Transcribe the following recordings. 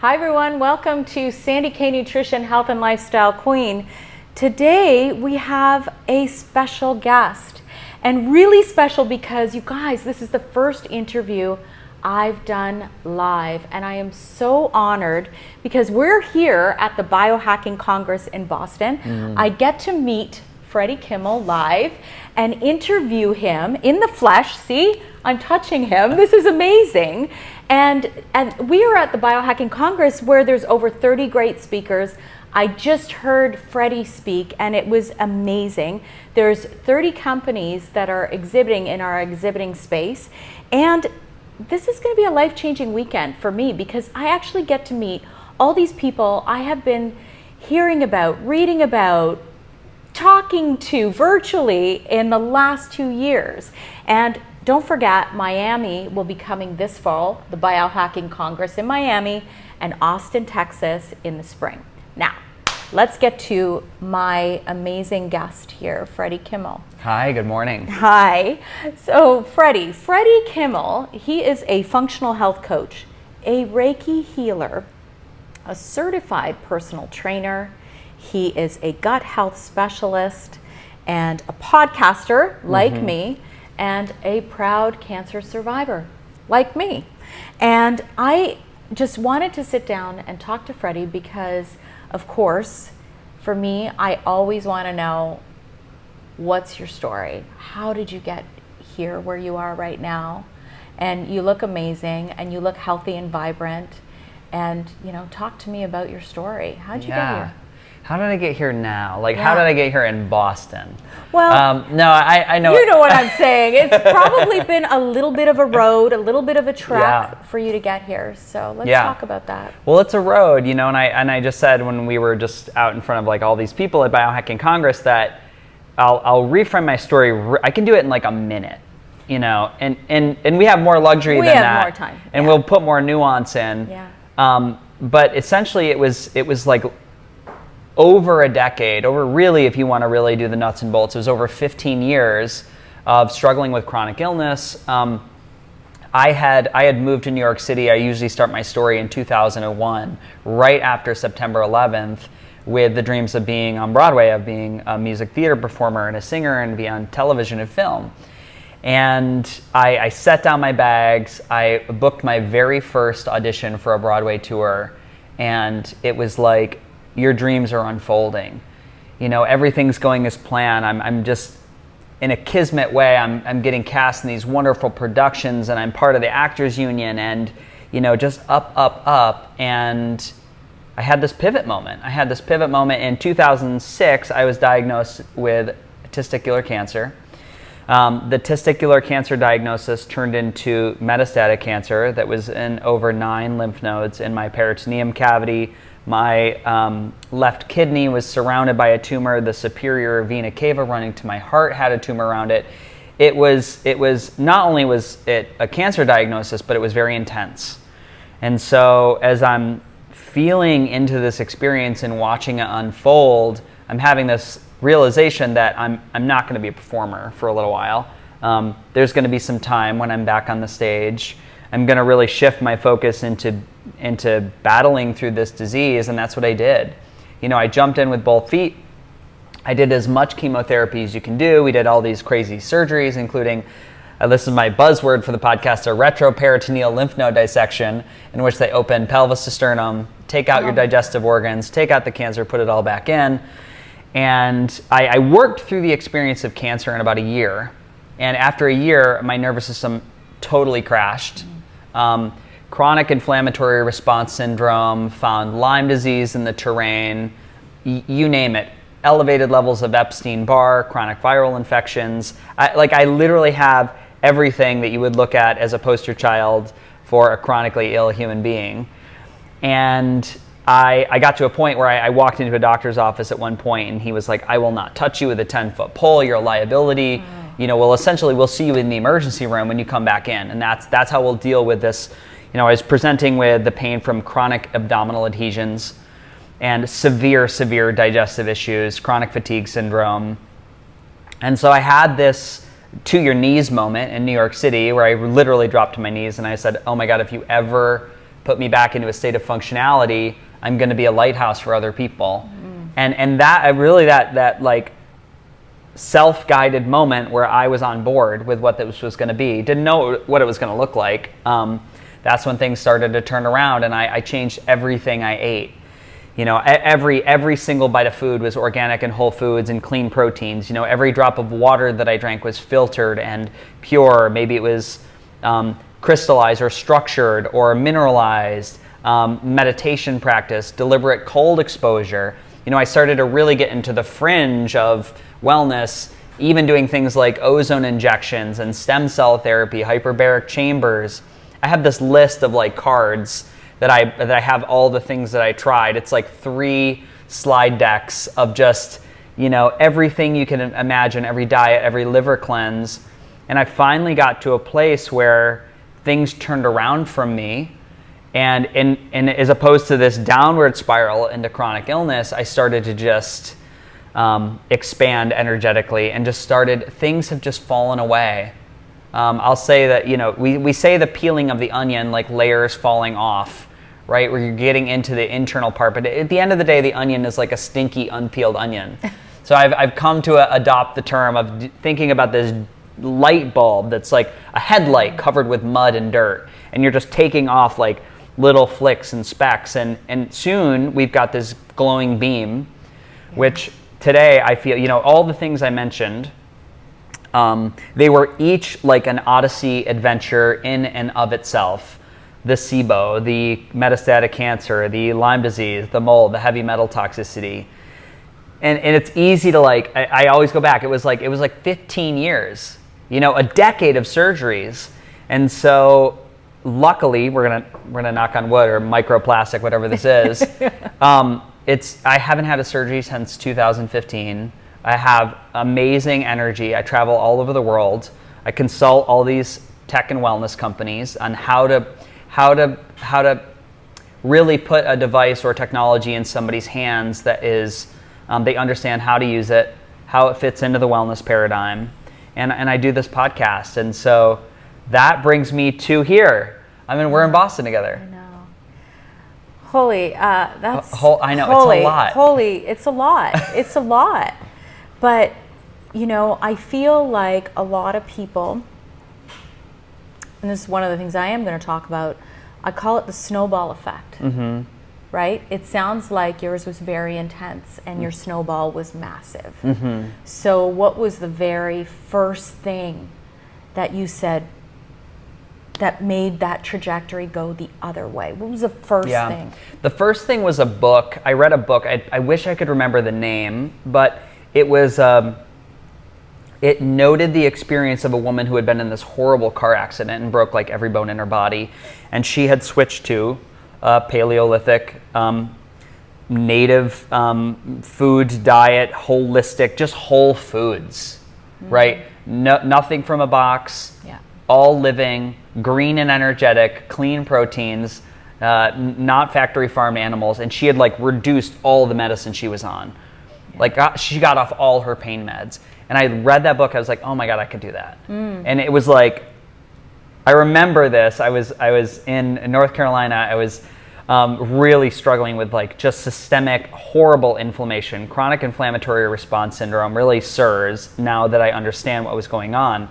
Hi everyone, welcome to Sandy K Nutrition Health and Lifestyle Queen. Today we have a special guest, and really special because you guys, this is the first interview I've done live, and I am so honored because we're here at the Biohacking Congress in Boston. I get to meet Freddie Kimmel live and interview him in the flesh. See, I'm touching him. This is amazing. And we are at the Biohacking Congress where there's over 30 great speakers. I just heard Freddie speak and it was amazing. There's 30 companies that are exhibiting in our exhibiting space. And this is going to be a life-changing weekend for me because I actually get to meet all these people I have been hearing about, reading about, talking to virtually in the last 2 years. And don't forget, Miami will be coming this fall, the Biohacking Congress in Miami, and Austin, Texas in the spring. Now, let's get to my amazing guest here, Freddie Kimmel. Hi, good morning. Hi. So Freddie Kimmel, he is a functional health coach, a Reiki healer, a certified personal trainer. He is a gut health specialist and a podcaster like me, and a proud cancer survivor like me. And I just wanted to sit down and talk to Freddie because, of course, for me, I always want to know, what's your story? How did you get here where you are right now? And you look amazing and you look healthy and vibrant. And, you know, talk to me about your story. How'd you get here? How did I get here now? Like, how did I get here in Boston? Well, no, I know. You know what I'm saying. It's probably been a little bit of a road, a little bit of a trek for you to get here. So let's talk about that. Well, it's a road, you know, and I just said when we were just out in front of like all these people at Biohacking Congress that I'll reframe my story. I can do it in like a minute, you know, and we have more luxury than that. We have more time. And we'll put more nuance in. Yeah. But essentially it was like over a decade, really, if you want to really do the nuts and bolts, it was over 15 years of struggling with chronic illness. I had moved to New York City. I usually start my story in 2001, right after September 11th, with the dreams of being on Broadway, of being a music theater performer and a singer and be on television and film. And I set down my bags. I booked my very first audition for a Broadway tour, and it was like, your dreams are unfolding. You know, everything's going as planned. I'm just, in a kismet way, I'm getting cast in these wonderful productions, and I'm part of the Actors Union, and, you know, just up. And I had this pivot moment. In 2006, I was diagnosed with testicular cancer. The testicular cancer diagnosis turned into metastatic cancer that was in over 9 lymph nodes in my peritoneum cavity. My left kidney was surrounded by a tumor. The superior vena cava running to my heart had a tumor around it. It was not only was it a cancer diagnosis, but it was very intense. And so as I'm feeling into this experience and watching it unfold, I'm having this realization that I'm not going to be a performer for a little while. There's going to be some time when I'm back on the stage. I'm going to really shift my focus into battling through this disease, and that's what I did. You know, I jumped in with both feet. I did as much chemotherapy as you can do. We did all these crazy surgeries, including, this is my buzzword for the podcast, a retroperitoneal lymph node dissection, in which they open pelvis to sternum, take out your digestive organs, take out the cancer, put it all back in. And I worked through the experience of cancer in about a year. And after a year, my nervous system totally crashed. Chronic inflammatory response syndrome, found Lyme disease in the terrain, you name it. Elevated levels of Epstein-Barr, chronic viral infections. I literally have everything that you would look at as a poster child for a chronically ill human being. And I got to a point where I walked into a doctor's office at one point and he was like, I will not touch you with a 10-foot pole, you're a liability. You know, well, essentially we'll see you in the emergency room when you come back in. And that's how we'll deal with this. You know, I was presenting with the pain from chronic abdominal adhesions and severe digestive issues, chronic fatigue syndrome. And so I had this to your knees moment in New York City where I literally dropped to my knees and I said, oh my God, if you ever put me back into a state of functionality, I'm going to be a lighthouse for other people. And that really that like self-guided moment where I was on board with what this was going to be, didn't know what it was going to look like. That's when things started to turn around, and I changed everything I ate. You know, every single bite of food was organic and whole foods and clean proteins. You know, every drop of water that I drank was filtered and pure. Maybe it was crystallized or structured or mineralized. Meditation practice, deliberate cold exposure. You know, I started to really get into the fringe of wellness, even doing things like ozone injections and stem cell therapy, hyperbaric chambers. I have this list of like cards that I have all the things that I tried. It's like 3 slide decks of just, you know, everything you can imagine, every diet, every liver cleanse. And I finally got to a place where things turned around from me. And as opposed to this downward spiral into chronic illness, I started to just expand energetically and just things have just fallen away. I'll say that, you know, we say the peeling of the onion, like layers falling off, right? Where you're getting into the internal part. But at the end of the day, the onion is like a stinky, unpeeled onion. So I've come to adopt the term of thinking about this light bulb that's like a headlight covered with mud and dirt. And you're just taking off like little flicks and specks. And soon we've got this glowing beam, which today I feel, you know, all the things I mentioned, they were each like an Odyssey adventure in and of itself. The SIBO, the metastatic cancer, the Lyme disease, the mold, the heavy metal toxicity. And it's easy to like, I always go back, it was like 15 years, you know, a decade of surgeries. And so luckily, we're gonna knock on wood, or microplastic, whatever this is. I haven't had a surgery since 2015. I have amazing energy. I travel all over the world. I consult all these tech and wellness companies on how to really put a device or technology in somebody's hands that is they understand how to use it, how it fits into the wellness paradigm, and I do this podcast, and so that brings me to here. I mean, we're in Boston together. I know. Holy, that's I know, holy, it's a lot. Holy, it's a lot. It's a lot. But, you know, I feel like a lot of people, and this is one of the things I am going to talk about, I call it the snowball effect. Mm-hmm. Right? It sounds like yours was very intense and your snowball was massive. Mm-hmm. So what was the very first thing that you said that made that trajectory go the other way? What was the first thing? The first thing was a book. I read a book. I wish I could remember the name, but it was it noted the experience of a woman who had been in this horrible car accident and broke like every bone in her body, and she had switched to Paleolithic, native food diet, holistic, just whole foods, right? Nothing from a box, all living, green and energetic, clean proteins, not factory farmed animals, and she had like reduced all the medicine she was on. Like she got off all her pain meds. And I read that book, I was like, oh my God, I could do that. And it was like, I remember this, I was in North Carolina, I was really struggling with like just systemic, horrible inflammation, chronic inflammatory response syndrome, really SIRS, now that I understand what was going on.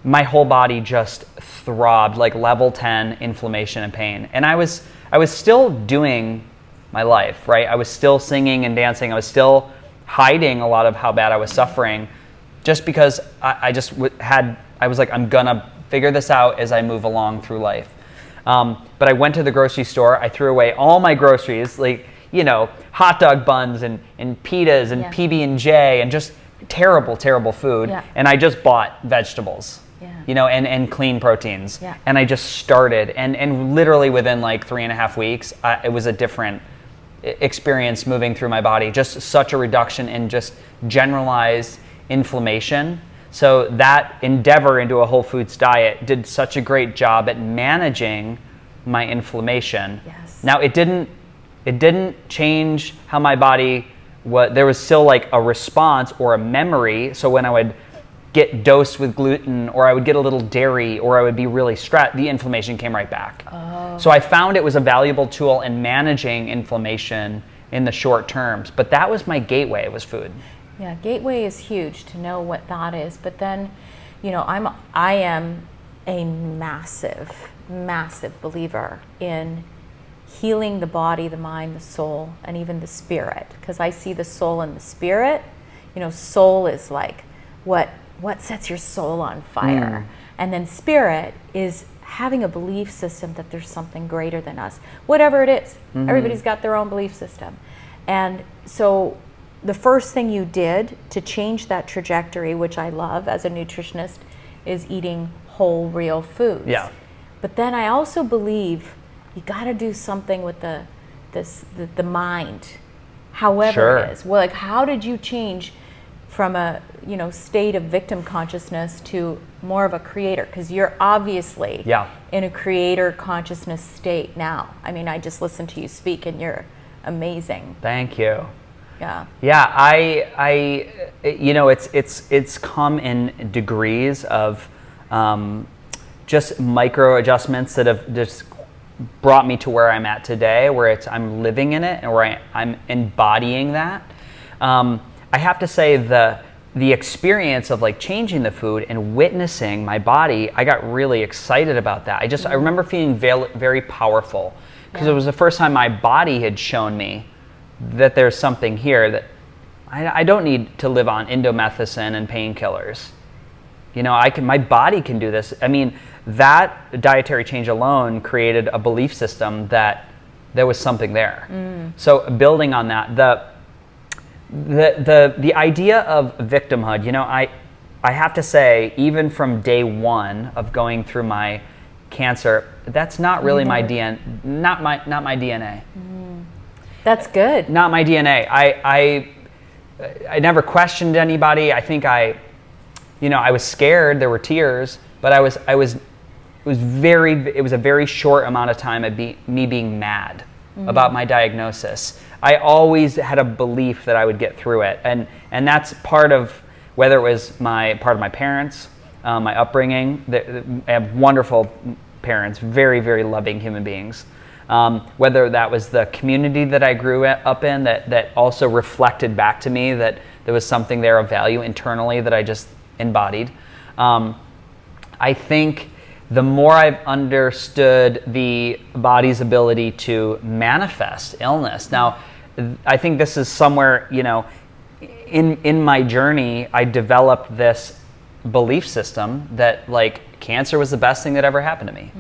My whole body just throbbed, like level 10 inflammation and pain. And I was still doing my life, right? I was still singing and dancing. I was still hiding a lot of how bad I was suffering, just because I was like, I'm gonna figure this out as I move along through life. But I went to the grocery store, I threw away all my groceries, like, you know, hot dog buns and pitas and PB&J and just terrible, terrible food. And I just bought vegetables, you know, and clean proteins. And I just started, and literally within like 3.5 weeks, it was a different experience moving through my body, just such a reduction in just generalized inflammation. So that endeavor into a whole foods diet did such a great job at managing my inflammation. Now it didn't change how my body, there was still like a response or a memory. So when I would get dosed with gluten, or I would get a little dairy, or I would be really stressed, the inflammation came right back. Oh. So I found it was a valuable tool in managing inflammation in the short terms. But that was my gateway, was food. Yeah, gateway is huge to know what that is. But then, you know, I am a massive, massive believer in healing the body, the mind, the soul, and even the spirit. Because I see the soul and the spirit. You know, soul is like what sets your soul on fire. And then spirit is having a belief system that there's something greater than us, whatever it is. Everybody's got their own belief system. And so the first thing you did to change that trajectory, which I love as a nutritionist, is eating whole, real foods. Yeah. But then I also believe you got to do something with the mind, however it is. Well, like, how did you change from a state of victim consciousness to more of a creator? Because you're obviously in a creator consciousness state now. I mean, I just listened to you speak, and you're amazing. Thank you. Yeah. Yeah, I it's come in degrees of just micro adjustments that have just brought me to where I'm at today, where I'm living in it and where I'm embodying that. I have to say the experience of like changing the food and witnessing my body, I got really excited about that. I remember feeling very powerful, because it was the first time my body had shown me that there's something here, that I don't need to live on indomethacin and painkillers. You know, my body can do this. I mean, that dietary change alone created a belief system that there was something there. So building on that, the idea of victimhood, you know, I have to say, even from day one of going through my cancer, that's not really my DNA, not my DNA. That's good. Not my DNA. I never questioned anybody. I think I was scared. There were tears, but it was a very short amount of time of me being mad about my diagnosis. I always had a belief that I would get through it, and that's part of, whether it was part of my parents, my upbringing. I have wonderful parents, very, very loving human beings. Whether that was the community that I grew up in, that also reflected back to me that there was something there of value internally that I just embodied. I think the more I've understood the body's ability to manifest illness. Now, I think this is somewhere, you know, in my journey, I developed this belief system that like cancer was the best thing that ever happened to me.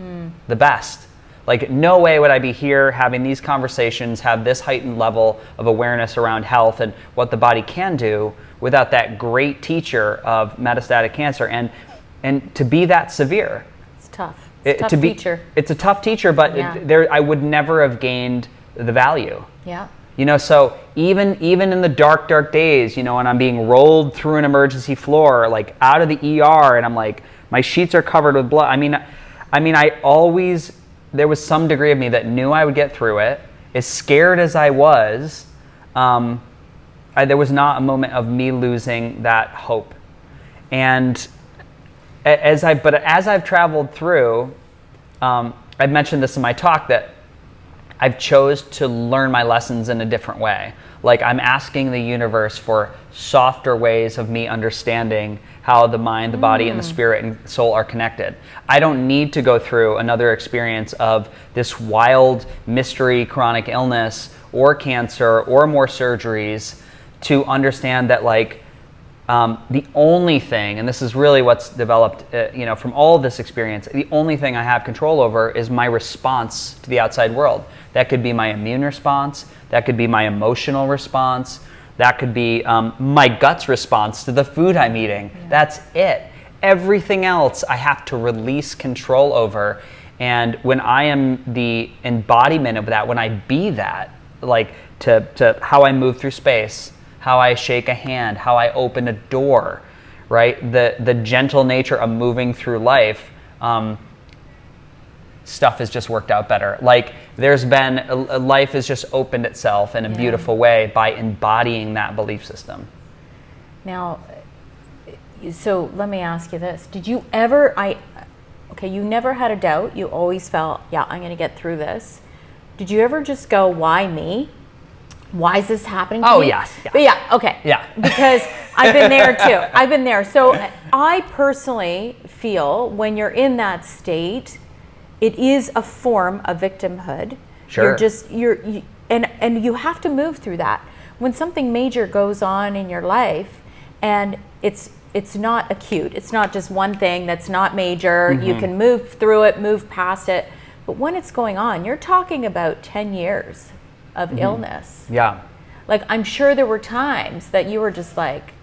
The best. Like, no way would I be here having these conversations, have this heightened level of awareness around health and what the body can do without that great teacher of metastatic cancer, and to be that severe. It's tough. It's a tough teacher. It's a tough teacher, but I would never have gained the value. Yeah. You know, so even in the dark days, you know, when I'm being rolled through an emergency floor, like out of the ER, and I'm like, my sheets are covered with blood. I mean, there was some degree of me that knew I would get through it. As scared as I was, there was not a moment of me losing that hope. And as I've traveled through, I've mentioned this in my talk, that I've chose to learn my lessons in a different way. Like, I'm asking the universe for softer ways of me understanding how the mind, the body, and the spirit and soul are connected. I don't need to go through another experience of this wild mystery chronic illness or cancer or more surgeries to understand that, like, the only thing, and this is really what's developed, from all of this experience, the only thing I have control over is my response to the outside world. That could be my immune response. That could be my emotional response. That could be my gut's response to the food I'm eating. Yeah. That's it. Everything else I have to release control over. And when I am the embodiment of that, when I be that, like to how I move through space, how I shake a hand, how I open a door, right? The gentle nature of moving through life, stuff has just worked out better. Like, there's been, life has just opened itself in a beautiful way by embodying that belief system. Now, so let me ask you this. Did you ever, okay, you never had a doubt. You always felt, yeah, I'm going to get through this. Did you ever just go, why me? Why is this happening to me? Oh, yes. Yeah. But yeah, okay. Yeah. Because I've been there too. I've been there. So I personally feel when you're in that state, it is a form of victimhood. Sure. And you have to move through that. When something major goes on in your life and it's not acute, it's not just one thing that's not major, you can move through it, move past it. But when it's going on, you're talking about 10 years of illness. Yeah. Like, I'm sure there were times that you were just like,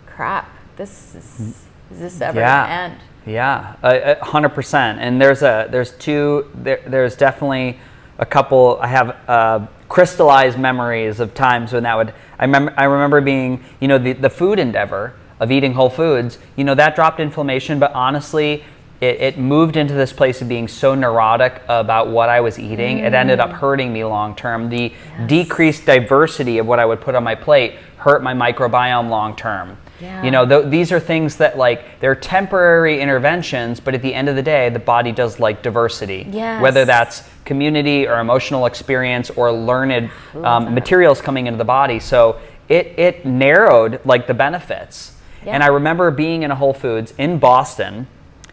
crap, is this ever gonna end? Yeah, 100%. And there's definitely a couple. I have crystallized memories of times when that would. I remember being, the food endeavor of eating whole foods. That dropped inflammation, but honestly, it moved into this place of being so neurotic about what I was eating. It ended up hurting me long term. The decreased diversity of what I would put on my plate hurt my microbiome long term. Yeah. These are things that, like, they're temporary interventions, but at the end of the day, the body does like diversity. Yes. Whether that's community or emotional experience or learned materials coming into the body. So it narrowed, like, the benefits. Yeah. And I remember being in a Whole Foods in Boston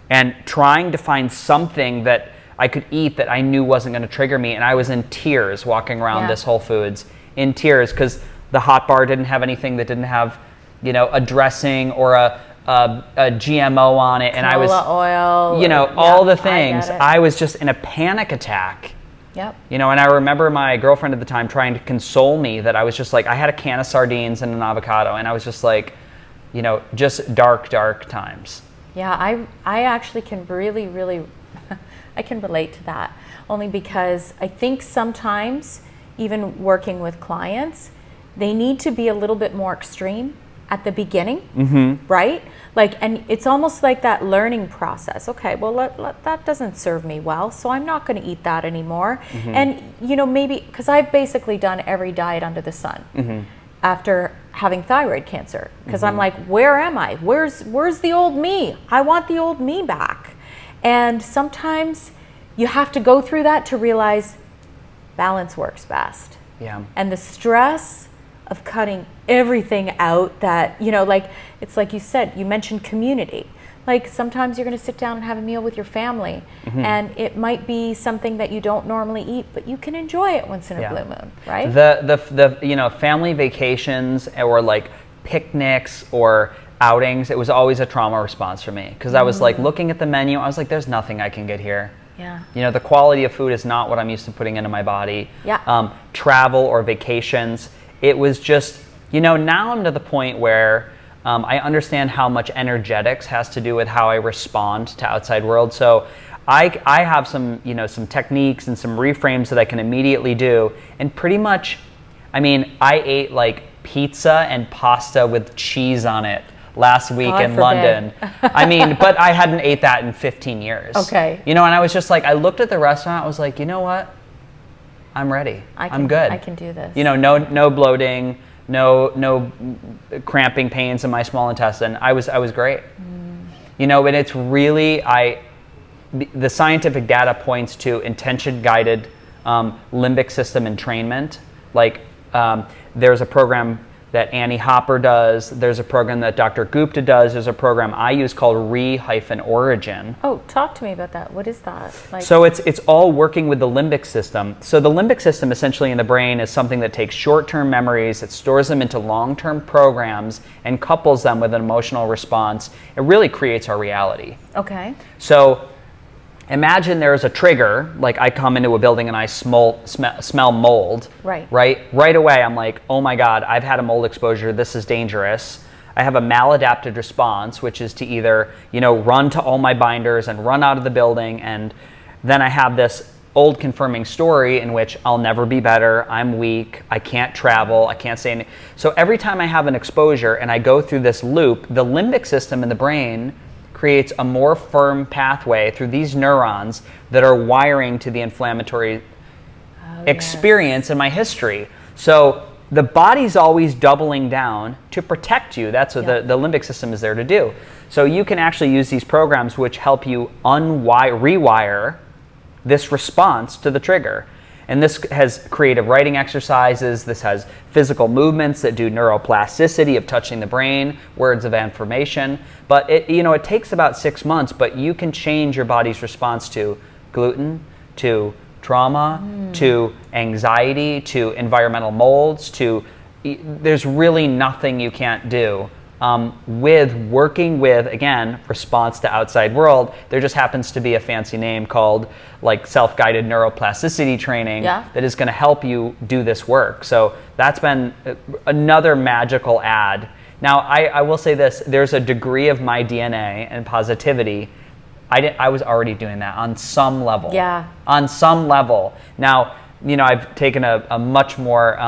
and trying to find something that I could eat that I knew wasn't going to trigger me. And I was in tears walking around this Whole Foods, in tears, because the hot bar didn't have anything that didn't have, a dressing or a GMO on it. And I was, oil, all the things. I was just in a panic attack. Yep. And I remember my girlfriend at the time trying to console me that I was just like, I had a can of sardines and an avocado, and I was just like, just dark times. Yeah, I actually can really, I can relate to that, only because I think sometimes, even working with clients, they need to be a little bit more extreme at the beginning, right? Like, and it's almost like that learning process. Okay, well, that doesn't serve me well, so I'm not going to eat that anymore. And, maybe, because I've basically done every diet under the sun. After having thyroid cancer, because I'm like, where am I? Where's the old me? I want the old me back. And sometimes you have to go through that to realize balance works best. Yeah. And the stress of cutting everything out that, like, it's like you said, you mentioned community. Like, sometimes you're going to sit down and have a meal with your family, and it might be something that you don't normally eat, but you can enjoy it once in a blue moon, right? The family vacations or, like, picnics or outings, it was always a trauma response for me, because I was like looking at the menu, I was like, there's nothing I can get here. Yeah. The quality of food is not what I'm used to putting into my body. Yeah. Travel or vacations, it was just, now I'm to the point where I understand how much energetics has to do with how I respond to outside world. So I have some techniques and some reframes that I can immediately do. And pretty much, I ate like pizza and pasta with cheese on it last week in London. But I hadn't ate that in 15 years. Okay. And I was just like, I looked at the restaurant, I was like, you know what? I'm ready. I'm good. I can do this. No bloating, no cramping pains in my small intestine. I was great. And it's really, the scientific data points to intention-guided limbic system entrainment. Like, there's a program that Annie Hopper does. There's a program that Dr. Gupta does. There's a program I use called Re-Origin. Oh, talk to me about that. What is that? So it's all working with the limbic system. So the limbic system essentially in the brain is something that takes short-term memories, it stores them into long-term programs and couples them with an emotional response. It really creates our reality. Okay. So imagine there's a trigger, like I come into a building and I smell mold. Right. Right away I'm like, oh my God, I've had a mold exposure, this is dangerous. I have a maladapted response, which is to either, run to all my binders and run out of the building, and then I have this old confirming story in which I'll never be better, I'm weak, I can't travel, I can't say anything. So every time I have an exposure and I go through this loop, the limbic system in the brain creates a more firm pathway through these neurons that are wiring to the inflammatory experience in my history. So the body's always doubling down to protect you. That's what the limbic system is there to do. So you can actually use these programs which help you rewire this response to the trigger. And this has creative writing exercises. This has physical movements that do neuroplasticity of touching the brain, words of affirmation. But it takes about 6 months, but you can change your body's response to gluten, to trauma, to anxiety, to environmental molds, there's really nothing you can't do with working with, again, response to outside world. There just happens to be a fancy name called like self-guided neuroplasticity training that is going to help you do this work. So that's been another magical add. Now, I will say this, there's a degree of my DNA and positivity. I was already doing that on some level. Yeah. On some level. Now, I've taken a much more,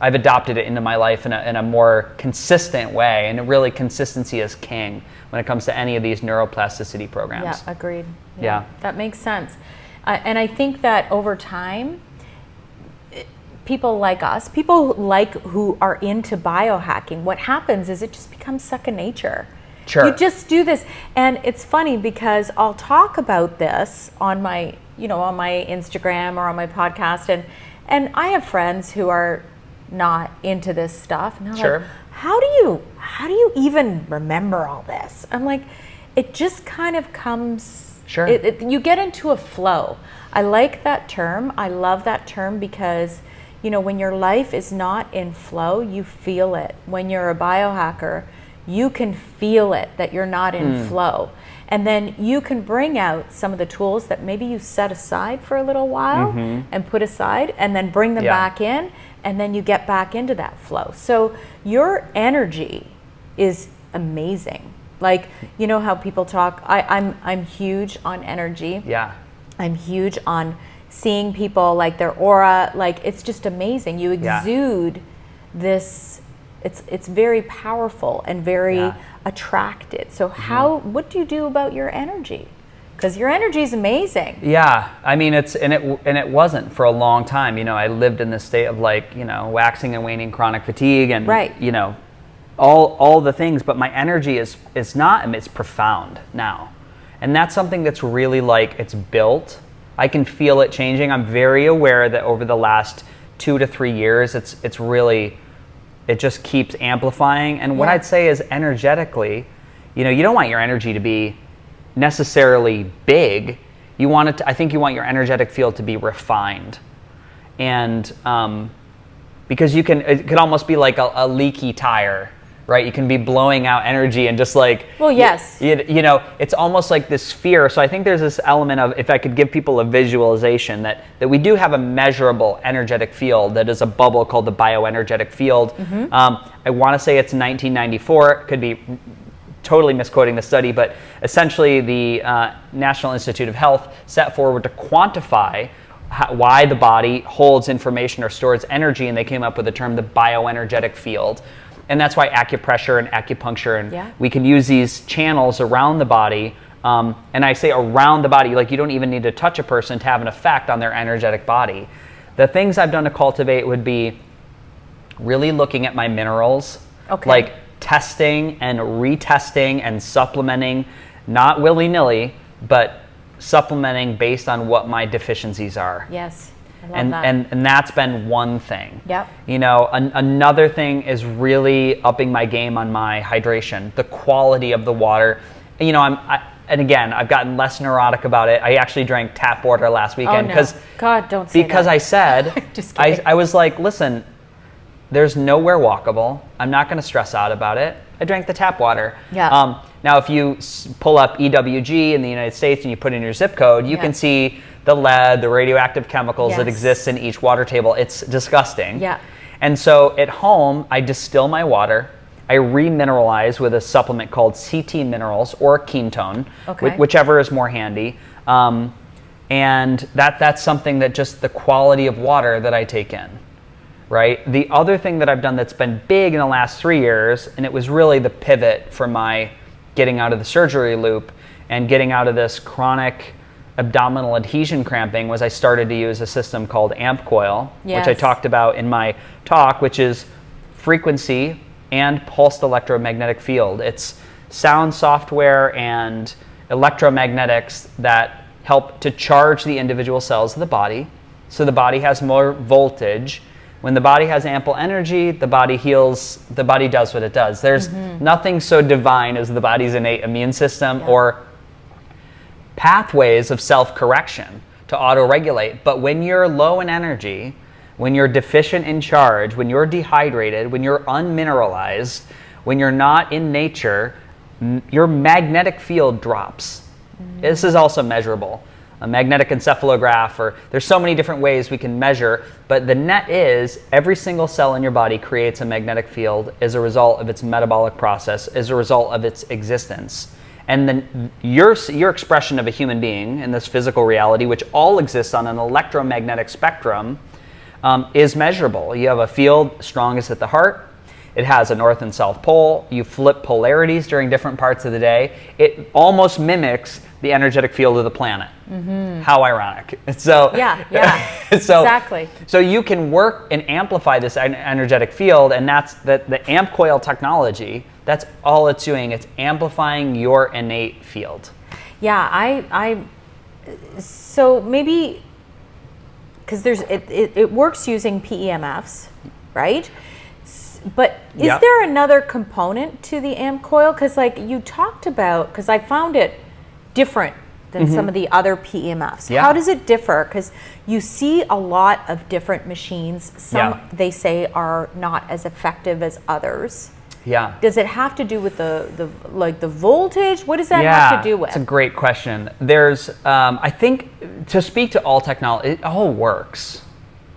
I've adopted it into my life in a more consistent way, and really consistency is king when it comes to any of these neuroplasticity programs. Yeah, agreed. Yeah. That makes sense. And I think that over time, people like us, people who are into biohacking, what happens is it just becomes second nature. Sure. You just do this. And it's funny because I'll talk about this on my Instagram or on my podcast, and I have friends who are not into this stuff, and they're like, how do you even remember all this? I'm like, it just kind of comes. Sure. You get into a flow. I like that term. I love that term because when your life is not in flow, you feel it. When you're a biohacker, you can feel it that you're not in flow. And then you can bring out some of the tools that maybe you set aside for a little while and put aside, and then bring them back in, and then you get back into that flow. So your energy is amazing. Like, how people talk, I'm huge on energy. Yeah. I'm huge on seeing people, like their aura, like it's just amazing. You exude this, it's very powerful and very attracted. So what do you do about your energy? Because your energy is amazing. Yeah, I mean, it wasn't for a long time. I lived in this state of waxing and waning chronic fatigue and all the things. But my energy is not. It's profound now, and that's something that's really it's built. I can feel it changing. I'm very aware that over the last 2 to 3 years, it's really, it just keeps amplifying. And what I'd say is energetically, you don't want your energy to be necessarily big. You want it to, I think you want your energetic field to be refined. And because it could almost be like a leaky tire, right? You can be blowing out energy and just it's almost like this fear. So I think there's this element of, if I could give people a visualization, that we do have a measurable energetic field that is a bubble called the bioenergetic field. I want to say it's 1994. It could be totally misquoting the study, but essentially the National Institute of Health set forward to quantify why the body holds information or stores energy, and they came up with the term the bioenergetic field. And that's why acupressure and acupuncture, and we can use these channels around the body. And I say around the body, like you don't even need to touch a person to have an effect on their energetic body. The things I've done to cultivate would be really looking at my minerals, like testing and retesting and supplementing, not willy-nilly, but supplementing based on what my deficiencies are. Yes. And that's been one thing. Yep. Another thing is really upping my game on my hydration, the quality of the water. And again, I've gotten less neurotic about it. I actually drank tap water last weekend because God, don't say that. I said I was like, listen, there's nowhere walkable. I'm not going to stress out about it. I drank the tap water. Yeah. Now, if you pull up EWG in the United States and you put in your zip code, you can see the lead, the radioactive chemicals that exist in each water table. It's disgusting. Yeah. And so at home, I distill my water. I remineralize with a supplement called CT Minerals or Ketone, whichever is more handy. And that's something that just the quality of water that I take in, right? The other thing that I've done that's been big in the last 3 years, and it was really the pivot for my getting out of the surgery loop and getting out of this chronic abdominal adhesion cramping, was I started to use a system called AmpCoil, which I talked about in my talk, which is frequency and pulsed electromagnetic field. It's sound software and electromagnetics that help to charge the individual cells of the body, so the body has more voltage. When the body has ample energy, the body heals, the body does what it does. There's nothing so divine as the body's innate immune system or pathways of self-correction to auto-regulate. But when you're low in energy, when you're deficient in charge, when you're dehydrated, when you're unmineralized, when you're not in nature, your magnetic field drops. This is also measurable. A magnetic encephalograph, or there's so many different ways we can measure, but the net is every single cell in your body creates a magnetic field as a result of its metabolic process, as a result of its existence. And then your expression of a human being in this physical reality, which all exists on an electromagnetic spectrum, is measurable. You have a field strongest at the heart. It has a north and south pole. You flip polarities during different parts of the day. It almost mimics the energetic field of the planet. How ironic. So Exactly. So you can work and amplify this energetic field, and that's the AmpCoil technology. That's all it's doing. It's amplifying your innate field. Yeah, so maybe because it works using PEMFs, right? But is there another component to the AmpCoil? Because like you talked about, because I found it different than some of the other PEMFs. How does it differ? Because you see a lot of different machines. Some they say are not as effective as others. Yeah. Does it have to do with the voltage? What does that have to do with? It's a great question. There's, I think, to speak to all technology, it all works,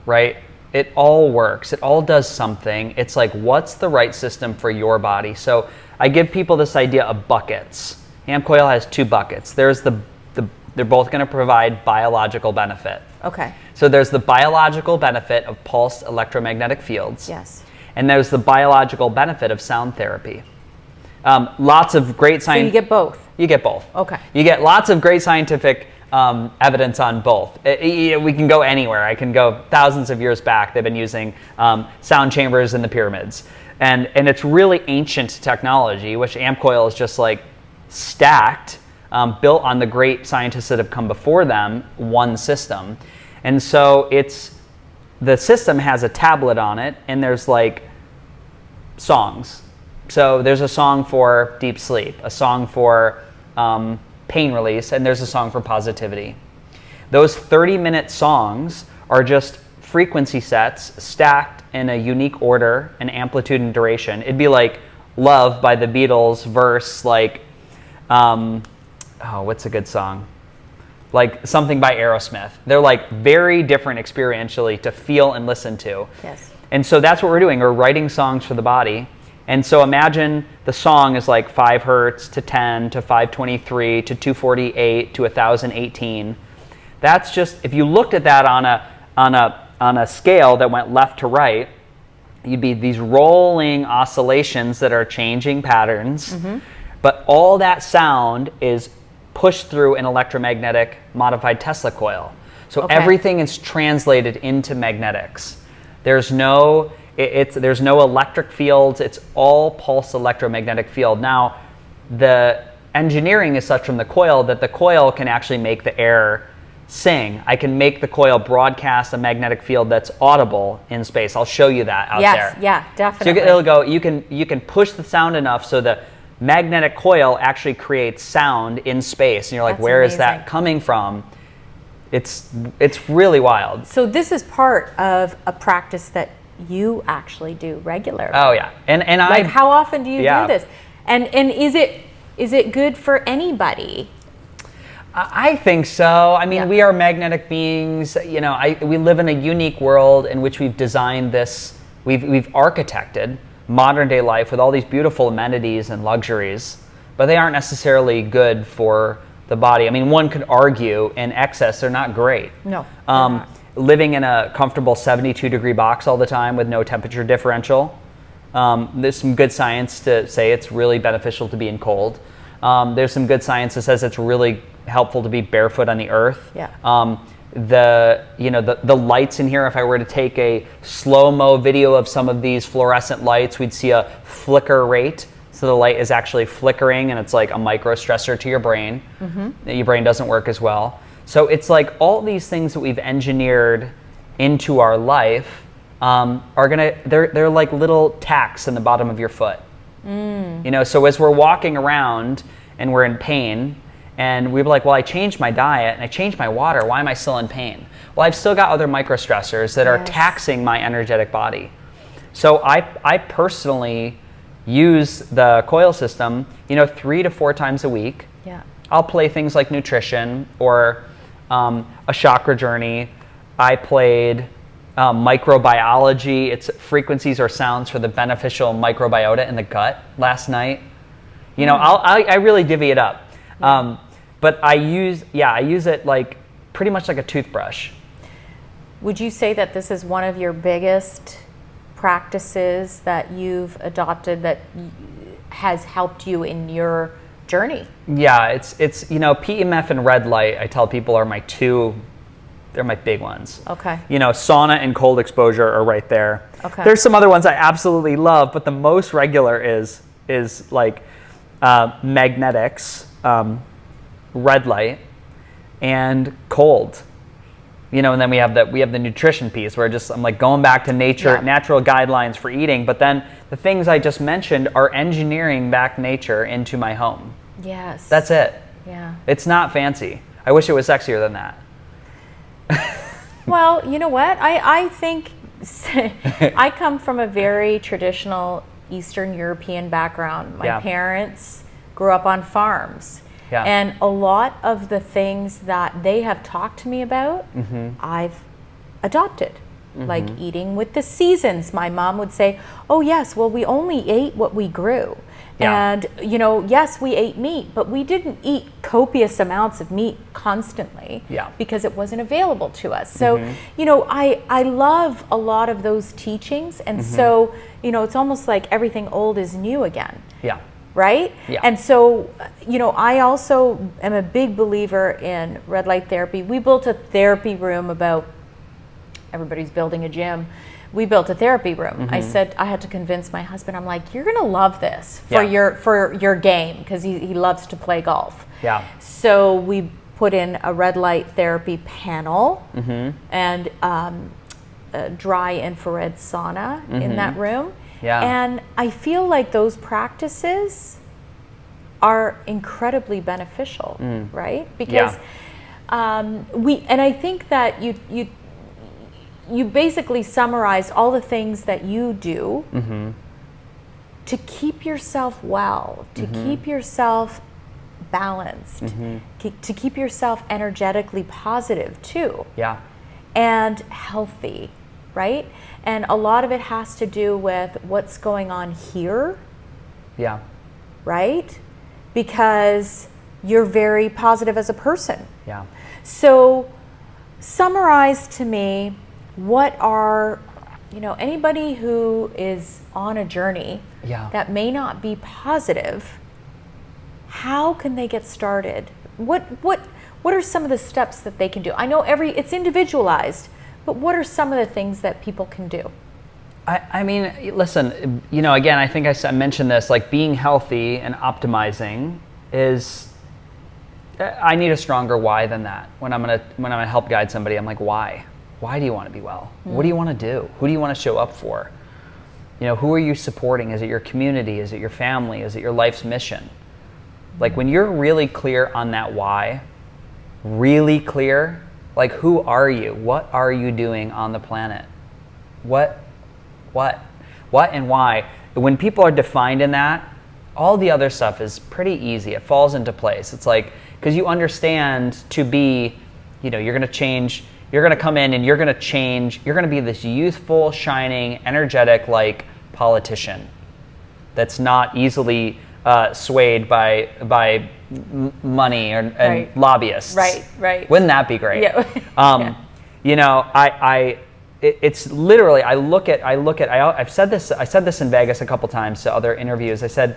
right? It all works. It all does something. It's like, what's the right system for your body? So I give people this idea of buckets. AmpCoil has 2 buckets. There's they're both going to provide biological benefit. Okay. So there's the biological benefit of pulsed electromagnetic fields. Yes. And there's the biological benefit of sound therapy. Lots of great science. So you get both? You get both. Okay. You get lots of great scientific evidence on both. We can go anywhere. I can go thousands of years back. They've been using sound chambers in the pyramids. And it's really ancient technology, which AmpCoil is just like stacked, built on the great scientists that have come before them, one system. And so the system has a tablet on it, and there's like songs. So there's a song for deep sleep, a song for pain release, and there's a song for positivity. Those 30-minute songs are just frequency sets stacked in a unique order and amplitude and duration. It'd be like Love by the Beatles versus like, what's a good song? Like something by Aerosmith. They're like very different experientially to feel and listen to. Yes. And so that's what we're doing. We're writing songs for the body. And so imagine the song is like 5 hertz to 10 to 523 to 248 to 1018. That's just, if you looked at that on a scale that went left to right, you'd be these rolling oscillations that are changing patterns. But all that sound is pushed through an electromagnetic modified Tesla coil. So everything is translated into magnetics. There's no electric fields. It's all pulse electromagnetic field. Now, the engineering is such from the coil that the coil can actually make the air sing. I can make the coil broadcast a magnetic field that's audible in space. I'll show you that out there. Yes, yeah, definitely. So it'll go. You can push the sound enough so the magnetic coil actually creates sound in space, and you're like, That's where amazing. is that coming from? It's really wild. So this is part of a practice that you actually do regularly. Oh yeah, and like how often do you do this? And is it good for anybody? I think so. I mean, we are magnetic beings. You know, we live in a unique world in which we've designed this. We've architected modern day life with all these beautiful amenities and luxuries, but they aren't necessarily good for the body. I mean, one could argue in excess they're not great. No. Living in a comfortable 72-degree box all the time with no temperature differential. There's some good science to say it's really beneficial to be in cold. There's some good science that says it's really helpful to be barefoot on the earth. Yeah. The lights in here, if I were to take a slow-mo video of some of these fluorescent lights, we'd see a flicker rate So the light is actually flickering, and it's like a micro stressor to your brain. Your brain doesn't work as well. So it's like all these things that we've engineered into our life they're like little tacks in the bottom of your foot. You know, so as we're walking around and we're in pain, and we're like, well, I changed my diet and I changed my water, why am I still in pain? Well, I've still got other micro stressors that are taxing my energetic body. So I personally use the coil system, you know, 3 to 4 times a week. Yeah. I'll play things like nutrition or a chakra journey. I played microbiology. It's frequencies or sounds for the beneficial microbiota in the gut last night. You know, I really divvy it up. But I use it like pretty much like a toothbrush. Would you say that this is one of your biggest practices that you've adopted that has helped you in your journey? Yeah, it's you know, PEMF and red light, I tell people, are they're my big ones. Okay. You know, sauna and cold exposure are right there. Okay. There's some other ones I absolutely love, but the most regular is like magnetics, red light, and cold. You know, and then we have the nutrition piece where I'm like going back to nature, natural guidelines for eating, but then the things I just mentioned are engineering back nature into my home. Yes. That's it. Yeah. It's not fancy. I wish it was sexier than that. Well, you know what? I think I come from a very traditional Eastern European background. My parents grew up on farms. Yeah. And a lot of the things that they have talked to me about, I've adopted. Like eating with the seasons. My mom would say, oh yes, well, we only ate what we grew. Yeah. And, you know, yes, we ate meat, but we didn't eat copious amounts of meat constantly because it wasn't available to us. So, you know, I love a lot of those teachings. And so, you know, it's almost like everything old is new again. Yeah. Right? Yeah. And so, you know, I also am a big believer in red light therapy. We built a therapy room everybody's building a gym. We built a therapy room. I said, I had to convince my husband, I'm like, you're going to love this for your game, because he loves to play golf. Yeah. So we put in a red light therapy panel and a dry infrared sauna in that room. Yeah. And I feel like those practices are incredibly beneficial, right? Because and I think that you basically summarized all the things that you do to keep yourself well, to keep yourself balanced, to keep yourself energetically positive too. Yeah. And healthy, right? And a lot of it has to do with what's going on here. Yeah. Right? Because you're very positive as a person. Yeah. So summarize to me, what are, you know, anybody who is on a journey that may not be positive, how can they get started? What are some of the steps that they can do? I know it's individualized, but what are some of the things that people can do? I mean, listen, you know, again, I think I mentioned this, like being healthy and optimizing is, I need a stronger why than that. When I'm gonna help guide somebody, I'm like, why? Why do you want to be well? What do you want to do? Who do you want to show up for? You know, who are you supporting? Is it your community? Is it your family? Is it your life's mission? Like when you're really clear on that why, really clear, like who are you? What are you doing on the planet? What and why? When people are defined in that, all the other stuff is pretty easy. It falls into place. It's like, because you understand to be, you know, you're going to change. You're going to come in and you're going to change. You're going to be this youthful, shining, energetic, like politician that's not easily swayed by money and lobbyists. Right. Wouldn't that be great? Yeah. You know, it's literally. I said this in Vegas a couple times to other interviews. I said,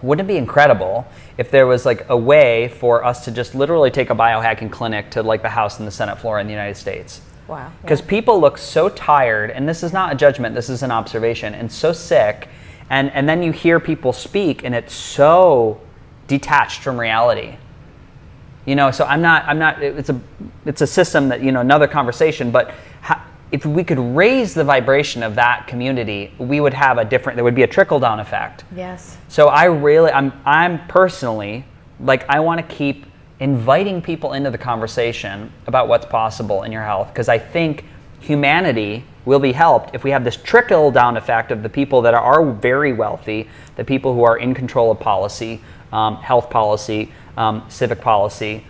wouldn't it be incredible if there was like a way for us to just literally take a biohacking clinic to like the House and the Senate floor in the United States? Wow. Because people look so tired, and this is not a judgment, this is an observation, and so sick And then you hear people speak, and it's so detached from reality. So I'm not, it's a system that, another conversation, but if we could raise the vibration of that community, we would have there would be a trickle-down effect. Yes. So I'm personally, I want to keep inviting people into the conversation about what's possible in your health, because I think humanity will be helped if we have this trickle-down effect of the people that are very wealthy, the people who are in control of policy, health policy, civic policy,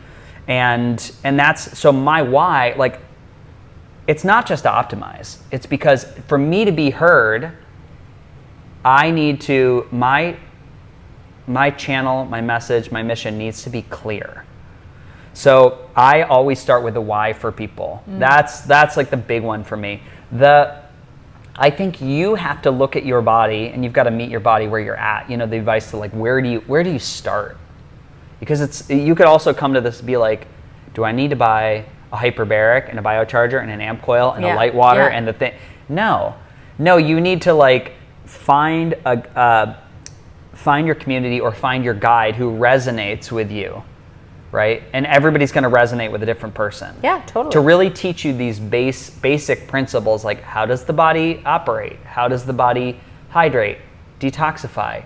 and that's, so my why, it's not just to optimize. It's because for me to be heard, I need to, my channel, my message, my mission needs to be clear. So I always start with the why for people. That's the big one for me. I think you have to look at your body, and you've got to meet your body where you're at. The advice to where do you start? Because you could also come to this and be like, do I need to buy a hyperbaric and a biocharger and an AmpCoil and a light water and the thing? No, you need to find your community or find your guide who resonates with you, right? And everybody's going to resonate with a different person. Yeah, totally. To really teach you these basic principles, like how does the body operate? How does the body hydrate, detoxify?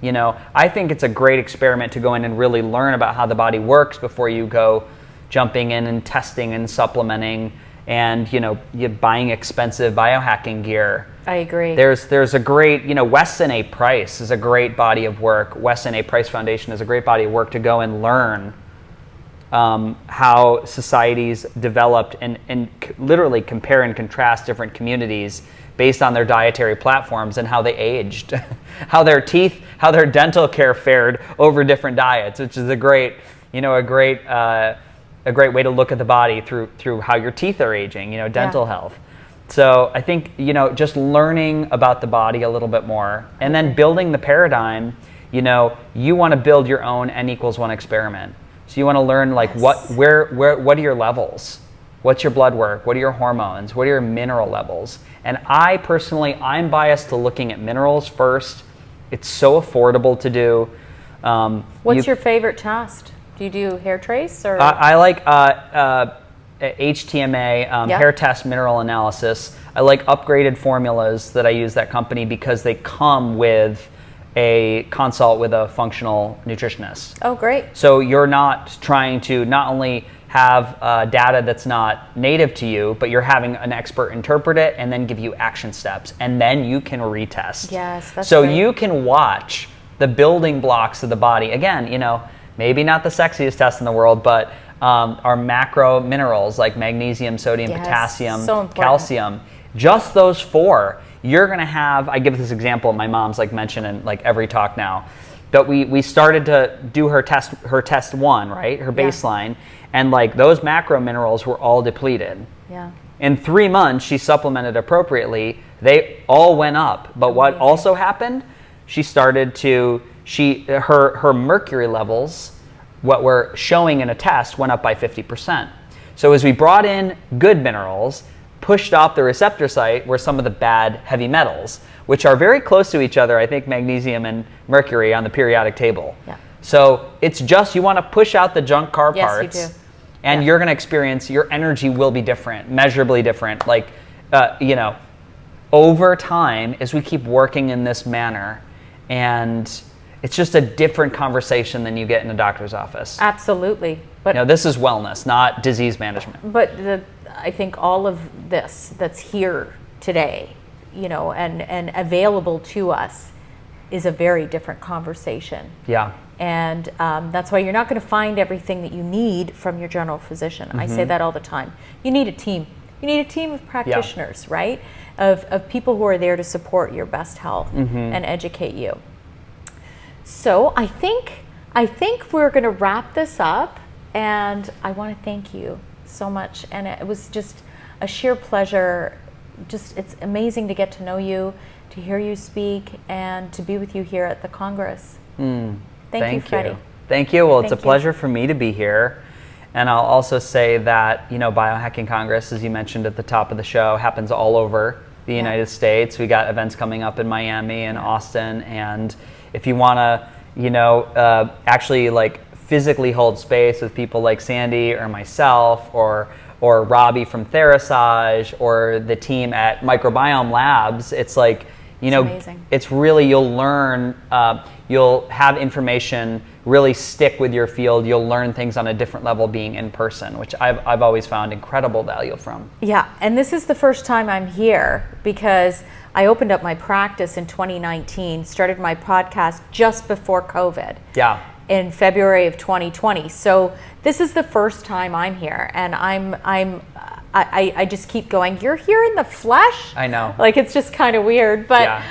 I think it's a great experiment to go in and really learn about how the body works before you go jumping in and testing and supplementing and you're buying expensive biohacking gear. I agree. There's a great, Weston A. Price is a great body of work. Weston A. Price Foundation is a great body of work to go and learn how societies developed and literally compare and contrast different communities based on their dietary platforms and how they aged, how their dental care fared over different diets, which is a great way to look at the body through how your teeth are aging, dental health. So I think, just learning about the body a little bit more and then building the paradigm, you want to build your own N=1 experiment. So you want to learn what are your levels? What's your blood work? What are your hormones? What are your mineral levels? And I'm biased to looking at minerals first. It's so affordable to do. What's your favorite test? Do you do hair trace or? I like HTMA, hair test mineral analysis. I like upgraded formulas that I use that company because they come with a consult with a functional nutritionist. Oh, great. So you're not trying to not only have data that's not native to you, but you're having an expert interpret it and then give you action steps, and then you can retest. Yes, that's so great. You can watch the building blocks of the body. Again, maybe not the sexiest test in the world, but our macro minerals like magnesium, sodium, potassium, calcium, just those four, you're going to have, I give this example, my mom's mentioned in every talk now, but we started to do her test one, right? Her baseline, and those macro minerals were all depleted. Yeah. In 3 months, she supplemented appropriately. They all went up. But what also happened, she started to, her mercury levels, what we're showing in a test, went up by 50%. So as we brought in good minerals, pushed off the receptor site were some of the bad heavy metals, which are very close to each other, I think magnesium and mercury on the periodic table. Yeah. So it's just, you want to push out the junk car parts. Yes, you do. And you're going to experience, your energy will be different, measurably different. Over time, as we keep working in this manner, and it's just a different conversation than you get in a doctor's office. Absolutely. But this is wellness, not disease management. But I think all of this that's here today, and available to us is a very different conversation. Yeah. And that's why you're not going to find everything that you need from your general physician. I say that all the time. You need a team. You need a team of practitioners, right? Of people who are there to support your best health and educate you. So I think we're going to wrap this up, and I want to thank you so much. And it was just a sheer pleasure. It's amazing to get to know you, to hear you speak, and to be with you here at the Congress. Thank you, Freddie. Thank you. Well, it's a pleasure for me to be here. And I'll also say that, Biohacking Congress, as you mentioned at the top of the show, happens all over the United States. We got events coming up in Miami and Austin, and if you want to, you know, actually like physically hold space with people like Sandy or myself or Robbie from Therasage or the team at Microbiome Labs, it's like, you know, amazing. It's really, you'll learn, you'll have information really stick with your field. You'll learn things on a different level being in person, which I've always found incredible value from. Yeah, and this is the first time I'm here because I opened up my practice in 2019, started my podcast just before COVID. Yeah. In February of 2020. So this is the first time I'm here, and I just keep going, you're here in the flesh? I know. Like, it's just kind of weird. But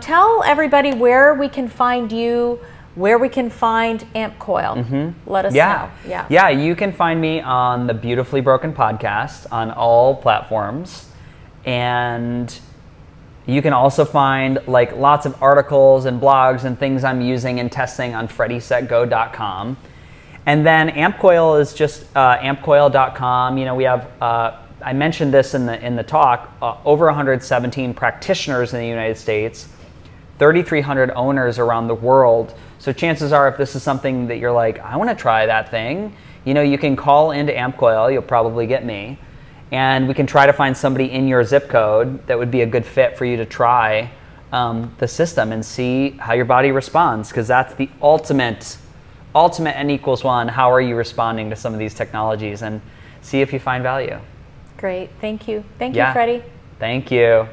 tell everybody where we can find you, where we can find AmpCoil. Let us know. Yeah, you can find me on the Beautifully Broken podcast on all platforms. And you can also find like lots of articles and blogs and things I'm using and testing on freddysetgo.com. And then AmpCoil is just ampcoil.com. You know, we have, I mentioned this in the talk, over 117 practitioners in the United States, 3,300 owners around the world. So chances are, if this is something that you're like, I want to try that thing, you know, you can call into AmpCoil. You'll probably get me. And we can try to find somebody in your zip code that would be a good fit for you to try the system and see how your body responds, because that's the ultimate N equals 1. How are you responding to some of these technologies, and see if you find value. Great. Thank you. Thank you, Freddie. Thank you.